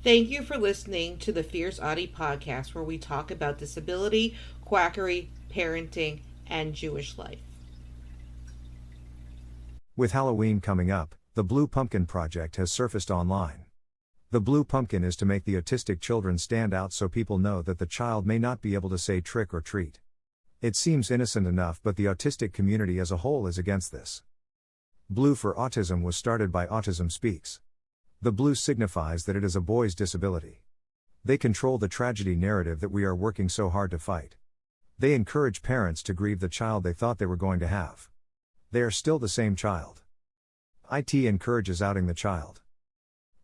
Thank you for listening to the Fierce Audie podcast, where we talk about disability, quackery, parenting, and Jewish life. With Halloween coming up, the Blue Pumpkin Project has surfaced online. The Blue Pumpkin is to make the autistic children stand out so people know that the child may not be able to say trick or treat. It seems innocent enough, but the autistic community as a whole is against this. Blue for Autism was started by Autism Speaks. The blue signifies that it is a boy's disability. They control the tragedy narrative that we are working so hard to fight. They encourage parents to grieve the child they thought they were going to have. They are still the same child. IT encourages outing the child.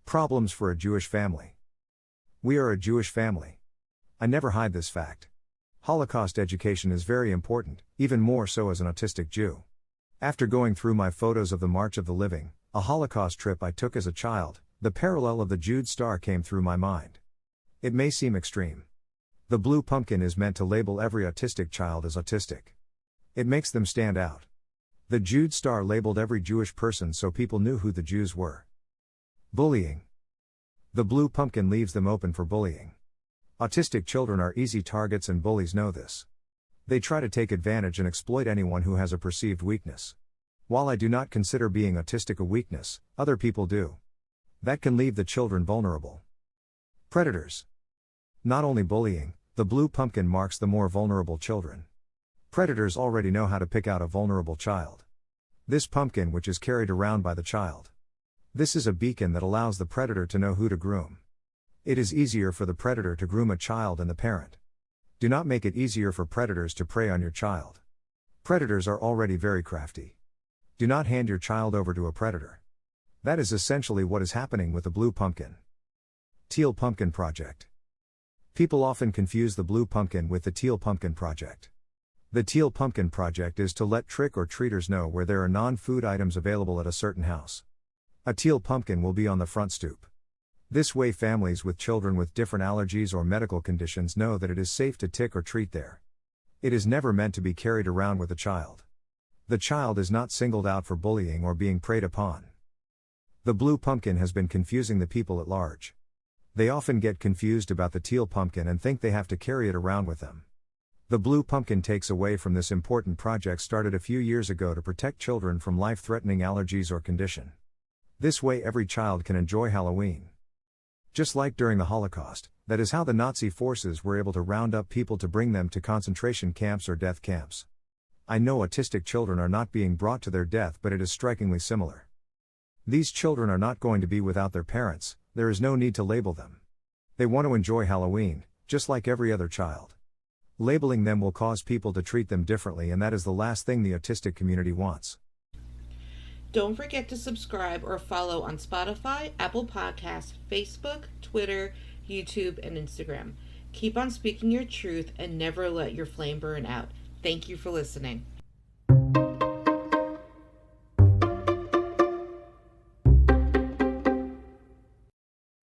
Problems for a Jewish family. We are a Jewish family. I never hide this fact. Holocaust education is very important, even more so as an autistic Jew. After going through my photos of the March of the Living, a Holocaust trip I took as a child, the parallel of the Jude star came through my mind. It may seem extreme. The Blue Pumpkin is meant to label every autistic child as autistic. It makes them stand out. The Jude star labeled every Jewish person so people knew who the Jews were. Bullying. The Blue Pumpkin leaves them open for bullying. Autistic children are easy targets and bullies know this. They try to take advantage and exploit anyone who has a perceived weakness. While I do not consider being autistic a weakness, other people do. That can leave the children vulnerable. Predators. Not only bullying, the Blue Pumpkin marks the more vulnerable children. Predators already know how to pick out a vulnerable child. This pumpkin, which is carried around by the child. This is a beacon that allows the predator to know who to groom. It is easier for the predator to groom a child and the parent. Do not make it easier for predators to prey on your child. Predators are already very crafty. Do not hand your child over to a predator. That is essentially what is happening with the Blue Pumpkin. Teal Pumpkin Project. People often confuse the Blue Pumpkin with the Teal Pumpkin Project. The Teal Pumpkin Project is to let trick-or-treaters know where there are non-food items available at a certain house. A teal pumpkin will be on the front stoop. This way families with children with different allergies or medical conditions know that it is safe to tick or treat there. It is never meant to be carried around with a child. The child is not singled out for bullying or being preyed upon. The Blue Pumpkin has been confusing the people at large. They often get confused about the Teal Pumpkin and think they have to carry it around with them. The Blue Pumpkin takes away from this important project started a few years ago to protect children from life-threatening allergies or condition. This way every child can enjoy Halloween. Just like during the Holocaust, that is how the Nazi forces were able to round up people to bring them to concentration camps or death camps. I know autistic children are not being brought to their death, but it is strikingly similar. These children are not going to be without their parents, there is no need to label them. They want to enjoy Halloween, just like every other child. Labeling them will cause people to treat them differently, and that is the last thing the autistic community wants. Don't forget to subscribe or follow on Spotify, Apple Podcasts, Facebook, Twitter, YouTube, and Instagram. Keep on speaking your truth and never let your flame burn out. Thank you for listening.